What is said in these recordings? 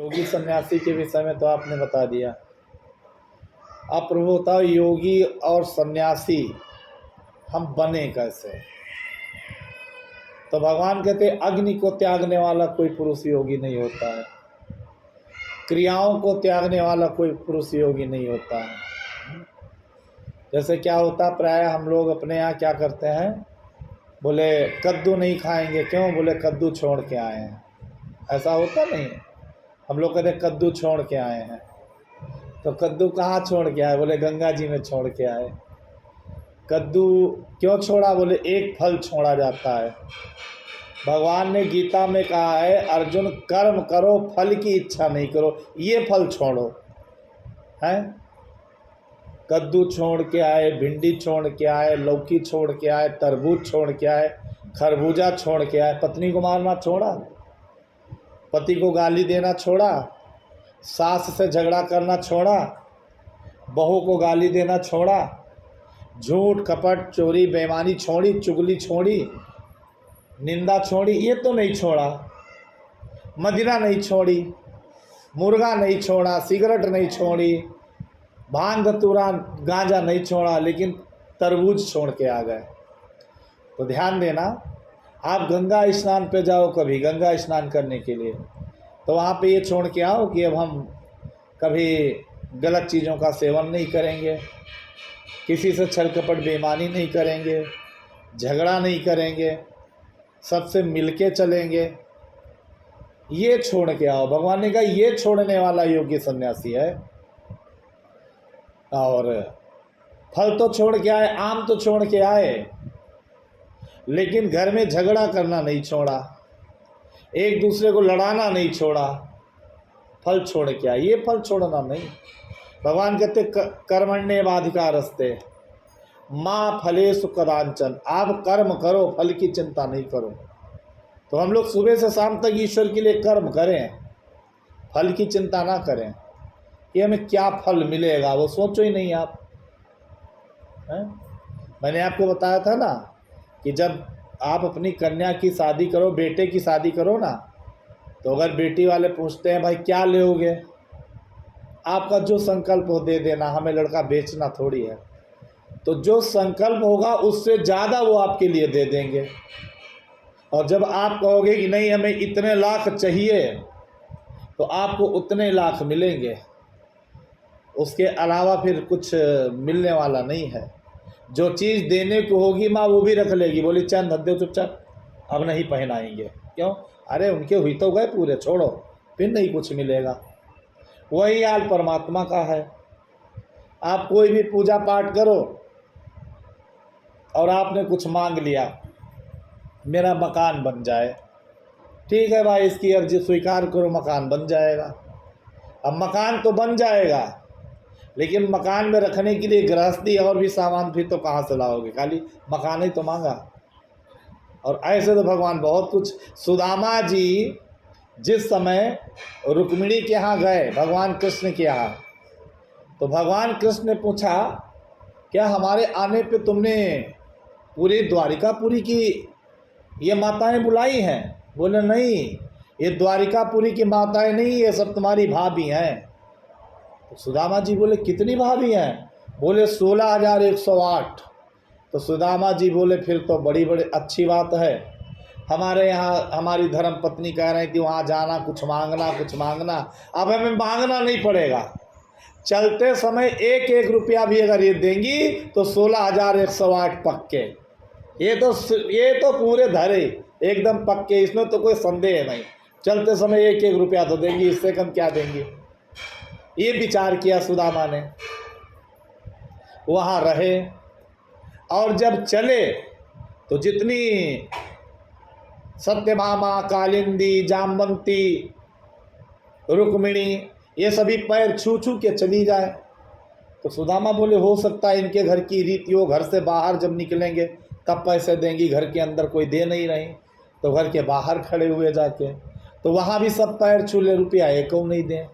योगी सन्यासी के विषय में तो आपने बता दिया। अब प्रभु बताओ, योगी और सन्यासी हम बने कैसे? तो भगवान कहते अग्नि को त्यागने वाला कोई पुरुष योगी नहीं होता है, क्रियाओं को त्यागने वाला कोई पुरुष योगी नहीं होता है। जैसे क्या होता, प्राय हम लोग अपने यहाँ क्या करते हैं, बोले कद्दू नहीं खाएंगे, क्यों? बोले कद्दू छोड़ के आए हैं। ऐसा होता नहीं है? हम लोग कहते कद्दू छोड़ के आए हैं, तो कद्दू कहाँ छोड़ के आए? बोले गंगा जी में छोड़ के आए। कद्दू क्यों छोड़ा? बोले एक फल छोड़ा जाता है। भगवान ने गीता में कहा है, अर्जुन कर्म करो, फल की इच्छा नहीं करो, ये फल छोड़ो। हैं? कद्दू छोड़ के आए, भिंडी छोड़ के आए, लौकी छोड़ के आए, तरबूज छोड़ के आए, खरबूजा छोड़ के आए। पत्नी को मारना छोड़ा, पति को गाली देना छोड़ा, सास से झगड़ा करना छोड़ा, बहू को गाली देना छोड़ा, झूठ कपट चोरी बेईमानी छोड़ी, चुगली छोड़ी, निंदा छोड़ी, ये तो नहीं छोड़ा। मदिरा नहीं छोड़ी, मुर्गा नहीं छोड़ा, सिगरेट नहीं छोड़ी, भांग धतूरा गांजा नहीं छोड़ा, लेकिन तरबूज छोड़ के आ गए। तो ध्यान देना, आप गंगा स्नान पे जाओ, कभी गंगा स्नान करने के लिए, तो वहाँ पे ये छोड़ के आओ कि अब हम कभी गलत चीज़ों का सेवन नहीं करेंगे, किसी से छल कपट बेईमानी नहीं करेंगे, झगड़ा नहीं करेंगे, सबसे मिलके चलेंगे। ये छोड़ के आओ। भगवान ने कहा ये छोड़ने वाला योगी सन्यासी है। और फल तो छोड़ के आए, आम तो छोड़ के आए, लेकिन घर में झगड़ा करना नहीं छोड़ा, एक दूसरे को लड़ाना नहीं छोड़ा, फल छोड़ के आए। ये फल छोड़ना नहीं। भगवान कहते कर्मण्येवाधिकारस्ते माँ फलेषु कदाचन, आप कर्म करो, फल की चिंता नहीं करो। तो हम लोग सुबह से शाम तक ईश्वर के लिए कर्म करें, फल की चिंता ना करें कि हमें क्या फल मिलेगा, वो सोचो ही नहीं आप। हैं? मैंने आपको बताया था ना कि जब आप अपनी कन्या की शादी करो, बेटे की शादी करो ना, तो अगर बेटी वाले पूछते हैं भाई क्या लोगे, आपका जो संकल्प हो दे देना, हमें लड़का बेचना थोड़ी है। तो जो संकल्प होगा उससे ज़्यादा वो आपके लिए दे देंगे। और जब आप कहोगे कि नहीं हमें इतने लाख चाहिए, तो आपको उतने लाख मिलेंगे, उसके अलावा फिर कुछ मिलने वाला नहीं है। जो चीज़ देने को होगी माँ वो भी रख लेगी, बोली चंद हद्दे चुपचाप, अब नहीं पहनाएंगे। क्यों? अरे उनके हुई तो गए पूरे, छोड़ो, फिर नहीं कुछ मिलेगा। वही हाल परमात्मा का है। आप कोई भी पूजा पाठ करो और आपने कुछ मांग लिया, मेरा मकान बन जाए, ठीक है भाई, इसकी अर्जी स्वीकार करो, मकान बन जाएगा। अब मकान तो बन जाएगा, लेकिन मकान में रखने के लिए गृहस्थी और भी सामान फिर तो कहाँ से लाओगे? खाली मकान ही तो मांगा। और ऐसे तो भगवान बहुत कुछ। सुदामा जी जिस समय रुक्मिणी के यहाँ गए, भगवान कृष्ण के यहाँ, तो भगवान कृष्ण ने पूछा क्या हमारे आने पे तुमने पूरी द्वारिकापुरी की ये माताएं बुलाई हैं? बोले नहीं, ये द्वारिकापुरी की माताएं नहीं, ये सब तुम्हारी भाभी हैं। तो सुदामा जी बोले कितनी भाभी हैं? बोले 16,108। तो सुदामा जी बोले फिर तो बड़ी बड़ी अच्छी बात है। हमारे यहाँ हमारी धर्म पत्नी कह रही थी वहाँ जाना, कुछ मांगना, कुछ मांगना, अब हमें मांगना नहीं पड़ेगा। चलते समय एक एक रुपया भी अगर ये देंगी तो 16,108 पक्के। ये तो पूरे धरे एकदम पक्के, इसमें तो कोई संदेह नहीं। चलते समय एक एक रुपया तो देंगी, इससे कम क्या देंगी? ये विचार किया सुदामा ने, वहाँ रहे। और जब चले तो जितनी सत्यभामा, कालिंदी, जामवंती, रुक्मिणी, ये सभी पैर छू छू के चली जाए। तो सुदामा बोले हो सकता है इनके घर की रीति हो, घर से बाहर जब निकलेंगे तब पैसे देंगी, घर के अंदर कोई दे नहीं रही। तो घर के बाहर खड़े हुए जाके, तो वहाँ भी सब पैर छू ले, रुपया एक को नहीं दें।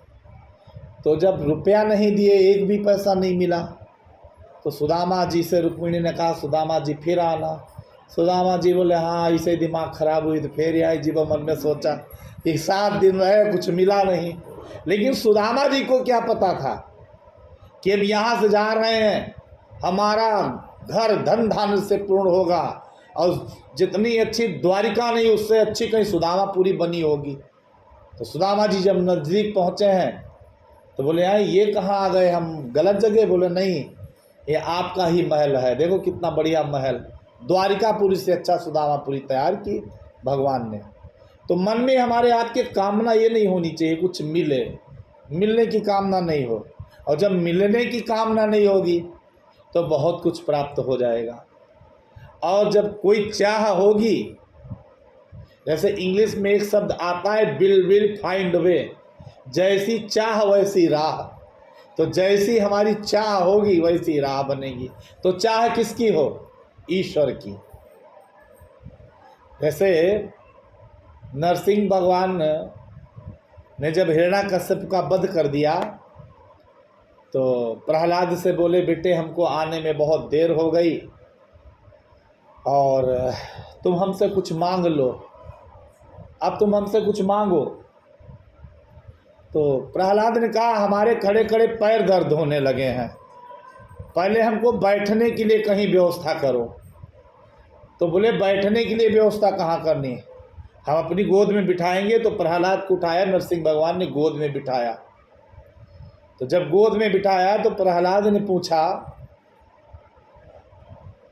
तो जब रुपया नहीं दिए, एक भी पैसा नहीं मिला, तो सुदामा जी से रुक्मिणी ने कहा सुदामा जी फिर आना। सुदामा जी बोले हाँ, ऐसे दिमाग खराब हुई तो फिर आई। जी वो मन में सोचा कि 7 दिन रहे, कुछ मिला नहीं, लेकिन सुदामा जी को क्या पता था कि अब यहाँ से जा रहे हैं, हमारा घर धन धान्य से पूर्ण होगा और जितनी अच्छी द्वारिका नहीं उससे अच्छी कहीं सुदामापुरी बनी होगी। तो सुदामा जी जब नज़दीक पहुँचे हैं तो बोले यार ये कहाँ आ गए, हम गलत जगह? बोले नहीं, ये आपका ही महल है, देखो कितना बढ़िया महल, द्वारिकापुरी से अच्छा सुदामापुरी तैयार की भगवान ने। तो मन में हमारे आपके कामना ये नहीं होनी चाहिए कुछ मिले, मिलने की कामना नहीं हो, और जब मिलने की कामना नहीं होगी तो बहुत कुछ प्राप्त हो जाएगा। और जब कोई चाह होगी, जैसे इंग्लिश में एक शब्द आता है विल फाइंड वे, जैसी चाह वैसी राह। तो जैसी हमारी चाह होगी वैसी राह बनेगी। तो चाह किसकी हो? ईश्वर की। जैसे नरसिंह भगवान ने जब हिरण्याकश्यप का वध कर दिया तो प्रहलाद से बोले बेटे हमको आने में बहुत देर हो गई और तुम हमसे कुछ मांग लो, अब तुम हमसे कुछ मांगो। तो प्रहलाद ने कहा हमारे खड़े खड़े पैर दर्द होने लगे हैं, पहले हमको बैठने के लिए कहीं व्यवस्था करो। तो बोले बैठने के लिए व्यवस्था कहाँ करनी है, हम अपनी गोद में बिठाएंगे। तो प्रहलाद को उठाया, नरसिंह भगवान ने गोद में बिठाया। तो जब गोद में बिठाया तो प्रहलाद ने पूछा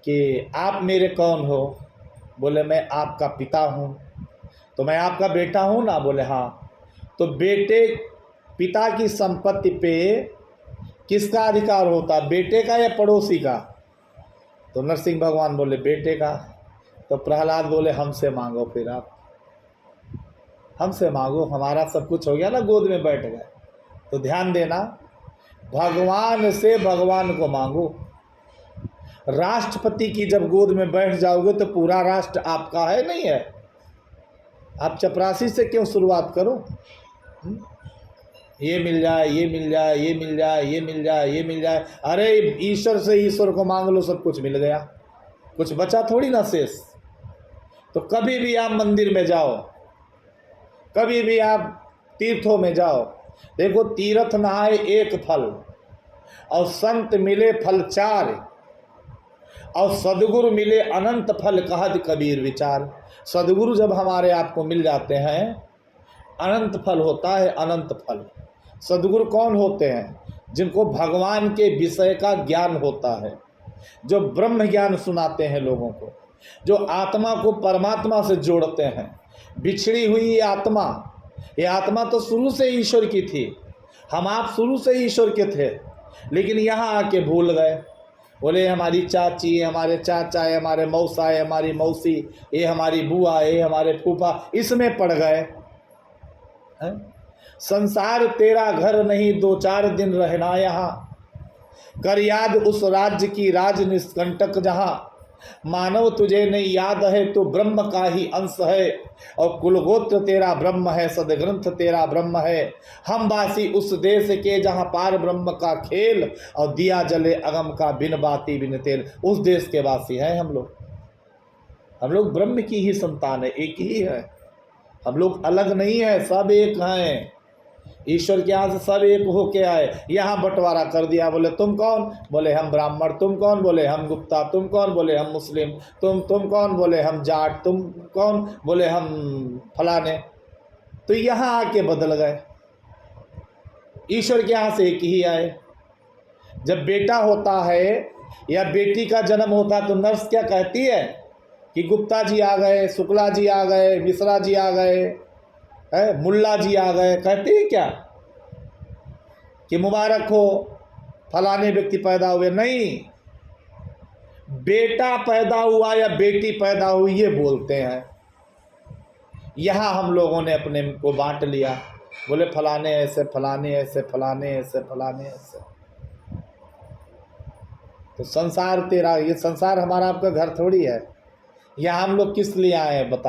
कि आप मेरे कौन हो? बोले मैं आपका पिता हूँ। तो मैं आपका बेटा हूँ ना? बोले हाँ। तो बेटे पिता की संपत्ति पे किसका अधिकार होता, बेटे का या पड़ोसी का? तो नरसिंह भगवान बोले बेटे का। तो प्रहलाद बोले हमसे मांगो, फिर आप हमसे मांगो, हमारा सब कुछ हो गया ना, गोद में बैठ गए। तो ध्यान देना, भगवान से भगवान को मांगो। राष्ट्रपति की जब गोद में बैठ जाओगे तो पूरा राष्ट्र आपका है, नहीं है? आप चपरासी से क्यों शुरुआत करो? ये मिल जाए, ये मिल जाए, ये मिल जाए, ये मिल जाए, ये मिल जाए। अरे ईश्वर से ईश्वर को मांग लो, सब कुछ मिल गया, कुछ बचा थोड़ी ना शेष। तो कभी भी आप मंदिर में जाओ, कभी भी आप तीर्थों में जाओ, देखो तीर्थ नहाए एक फल और संत मिले फल चार और सदगुरु मिले अनंत फल, कहत कबीर विचार। सदगुरु जब हमारे आपको मिल जाते हैं, अनंत फल होता है, अनंत फल। सदगुरु कौन होते हैं? जिनको भगवान के विषय का ज्ञान होता है, जो ब्रह्म ज्ञान सुनाते हैं लोगों को, जो आत्मा को परमात्मा से जोड़ते हैं। बिछड़ी हुई ये आत्मा तो शुरू से ईश्वर की थी, हम आप शुरू से ईश्वर के थे, लेकिन यहाँ आके भूल गए। बोले हमारी चाची, हमारे चाचा है, हमारे मौसा है, हमारी मौसी, ये हमारी बुआ, ये हमारे फूफा, इसमें पड़ गए हैं। संसार तेरा घर नहीं, 2-4 दिन रहना यहाँ, कर याद उस राज्य की राज निष्कंटक जहाँ। मानव तुझे नहीं याद है तो ब्रह्म का ही अंश है, और कुलगोत्र तेरा ब्रह्म है, सदग्रंथ तेरा ब्रह्म है। हम वासी उस देश के जहाँ पार ब्रह्म का खेल, और दिया जले अगम का बिन बाती बिन तेल। उस देश के वासी हैं हम लोग ब्रह्म की ही संतान है, एक ही है, हम लोग अलग नहीं है, सब एक हैं। ईश्वर के यहाँ से सब एक होके आए, यहाँ बंटवारा कर दिया। बोले तुम कौन? बोले हम ब्राह्मण। तुम कौन? बोले हम गुप्ता। तुम कौन? बोले हम मुस्लिम। तुम कौन? बोले हम जाट। तुम कौन? बोले हम फलाने। तो यहाँ आके बदल गए, ईश्वर के यहाँ से एक ही आए। जब बेटा होता है या बेटी का जन्म होता है तो नर्स क्या कहती है कि गुप्ता जी आ गए, शुक्ला जी आ गए, मिश्रा जी आ गए, मुल्ला जी आ गए, कहते हैं क्या कि मुबारक हो फलाने व्यक्ति पैदा हुए? नहीं, बेटा पैदा हुआ या बेटी पैदा हुई ये बोलते हैं। यहाँ हम लोगों ने अपने को बांट लिया, बोले फलाने ऐसे, फलाने ऐसे, फलाने ऐसे, फलाने ऐसे। तो संसार तेरा, ये संसार हमारा आपका घर थोड़ी है। यहाँ हम लोग किस लिए आए हैं बता।